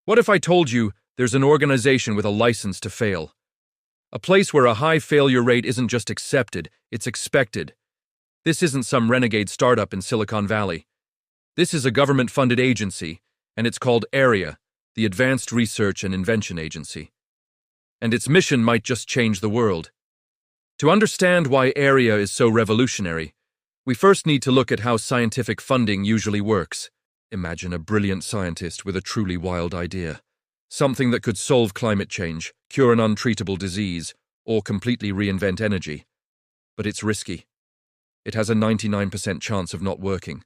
What if I told you there's an organization with a license to fail? A place where a high failure rate isn't just accepted, it's expected. This isn't some renegade startup in Silicon Valley. This is a government-funded agency, and it's called ARIA, the Advanced Research and Invention Agency. And its mission might just change the world. To understand why ARIA is so revolutionary, we first need to look at how scientific funding usually works. Imagine a brilliant scientist with a truly wild idea. Something that could solve climate change, cure an untreatable disease, or completely reinvent energy. But it's risky. It has a 99% chance of not working.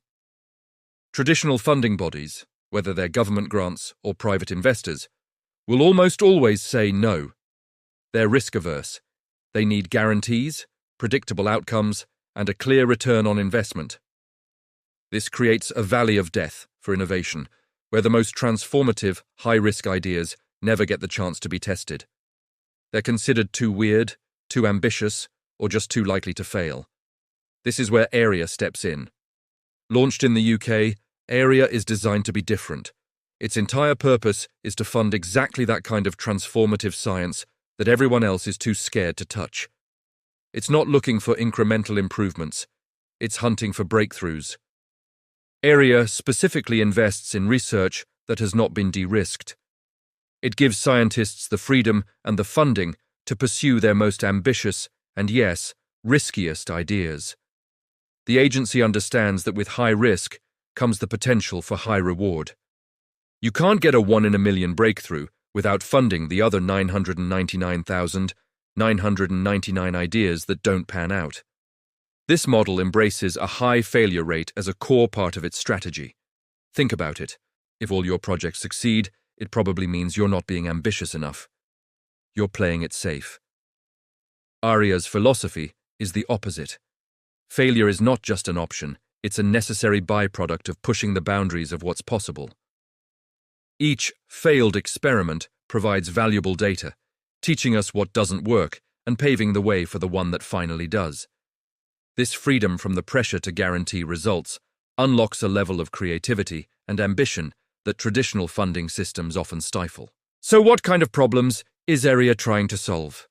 Traditional funding bodies, whether they're government grants or private investors, will almost always say no. They're risk-averse. They need guarantees, predictable outcomes, and a clear return on investment. This creates a valley of death for innovation, where the most transformative, high-risk ideas never get the chance to be tested. They're considered too weird, too ambitious, or just too likely to fail. This is where ARIA steps in. Launched in the UK, ARIA is designed to be different. Its entire purpose is to fund exactly that kind of transformative science that everyone else is too scared to touch. It's not looking for incremental improvements. It's hunting for breakthroughs. ARIA specifically invests in research that has not been de-risked. It gives scientists the freedom and the funding to pursue their most ambitious and, yes, riskiest ideas. The agency understands that with high risk comes the potential for high reward. You can't get a 1 in a million breakthrough without funding the other 999,999 ideas that don't pan out. This model embraces a high failure rate as a core part of its strategy. Think about it. If all your projects succeed, it probably means you're not being ambitious enough. You're playing it safe. ARIA's philosophy is the opposite. Failure is not just an option, it's a necessary byproduct of pushing the boundaries of what's possible. Each failed experiment provides valuable data, teaching us what doesn't work and paving the way for the one that finally does. This freedom from the pressure to guarantee results unlocks a level of creativity and ambition that traditional funding systems often stifle. So what kind of problems is ARIA trying to solve?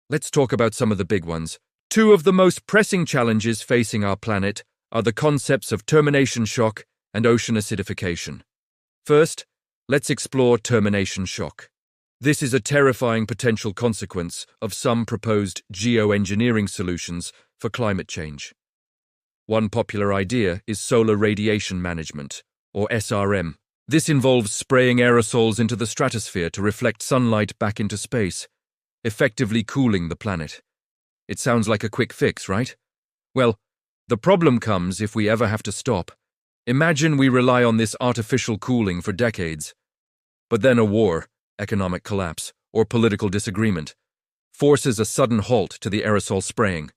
Let's talk about some of the big ones. Two of the most pressing challenges facing our planet are the concepts of termination shock and ocean acidification. First, let's explore termination shock. This is a terrifying potential consequence of some proposed geoengineering solutions for climate change. One popular idea is solar radiation management, or SRM. This involves spraying aerosols into the stratosphere to reflect sunlight back into space, effectively cooling the planet. It sounds like a quick fix, right? Well, the problem comes if we ever have to stop. Imagine we rely on this artificial cooling for decades. But then a war, economic collapse, or political disagreement forces a sudden halt to the aerosol spraying.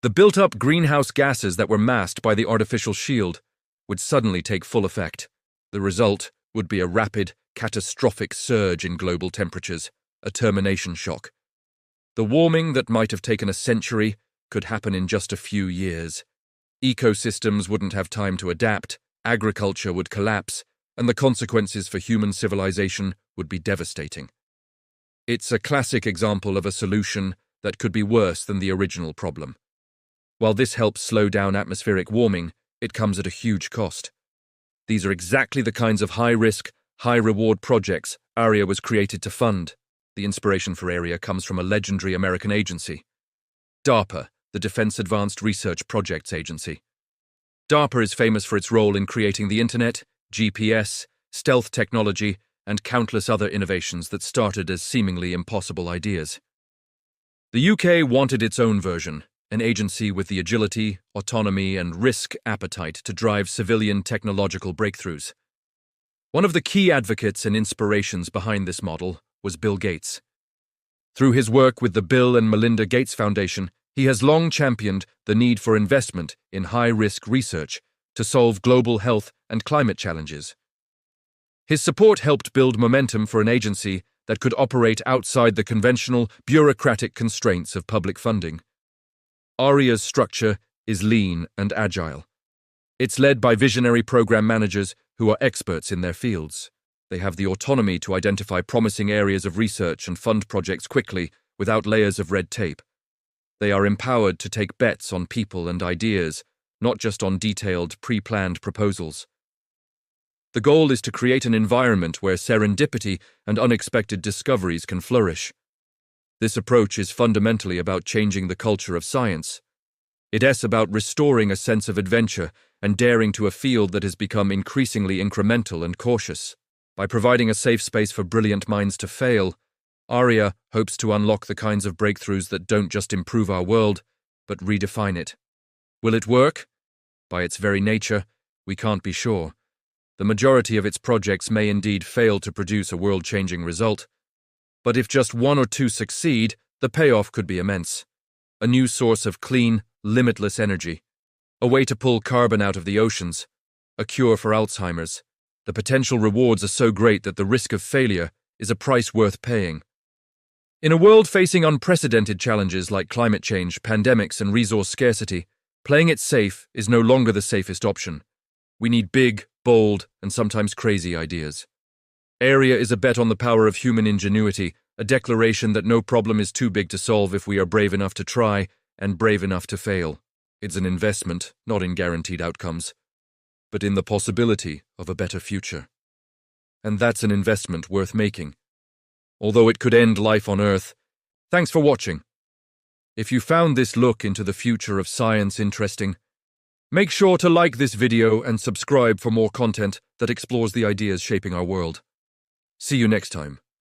The built-up greenhouse gases that were masked by the artificial shield would suddenly take full effect. The result would be a rapid, catastrophic surge in global temperatures, a termination shock. The warming that might have taken a century could happen in just a few years. Ecosystems wouldn't have time to adapt, agriculture would collapse, and the consequences for human civilization would be devastating. It's a classic example of a solution that could be worse than the original problem. While this helps slow down atmospheric warming, it comes at a huge cost. These are exactly the kinds of high-risk, high-reward projects ARIA was created to fund. The inspiration for ARIA comes from a legendary American agency, DARPA, the Defense Advanced Research Projects Agency. DARPA is famous for its role in creating the Internet, GPS, stealth technology, and countless other innovations that started as seemingly impossible ideas. The UK wanted its own version, an agency with the agility, autonomy, and risk appetite to drive civilian technological breakthroughs. One of the key advocates and inspirations behind this model was Bill Gates. Through his work with the Bill and Melinda Gates Foundation, he has long championed the need for investment in high-risk research to solve global health and climate challenges. His support helped build momentum for an agency that could operate outside the conventional, bureaucratic constraints of public funding. ARIA's structure is lean and agile. It's led by visionary program managers who are experts in their fields. They have the autonomy to identify promising areas of research and fund projects quickly, without layers of red tape. They are empowered to take bets on people and ideas, not just on detailed, pre-planned proposals. The goal is to create an environment where serendipity and unexpected discoveries can flourish. This approach is fundamentally about changing the culture of science. It's about restoring a sense of adventure and daring to a field that has become increasingly incremental and cautious. By providing a safe space for brilliant minds to fail, Aria hopes to unlock the kinds of breakthroughs that don't just improve our world, but redefine it. Will it work? By its very nature, we can't be sure. The majority of its projects may indeed fail to produce a world-changing result, but if just one or two succeed, the payoff could be immense. A new source of clean, limitless energy. A way to pull carbon out of the oceans. A cure for Alzheimer's. The potential rewards are so great that the risk of failure is a price worth paying. In a world facing unprecedented challenges like climate change, pandemics, and resource scarcity, playing it safe is no longer the safest option. We need big, bold, and sometimes crazy ideas. Aria is a bet on the power of human ingenuity, a declaration that no problem is too big to solve if we are brave enough to try and brave enough to fail. It's an investment, not in guaranteed outcomes, but in the possibility of a better future. And that's an investment worth making. Although it could end life on Earth. Thanks for watching. If you found this look into the future of science interesting, make sure to like this video and subscribe for more content that explores the ideas shaping our world. See you next time.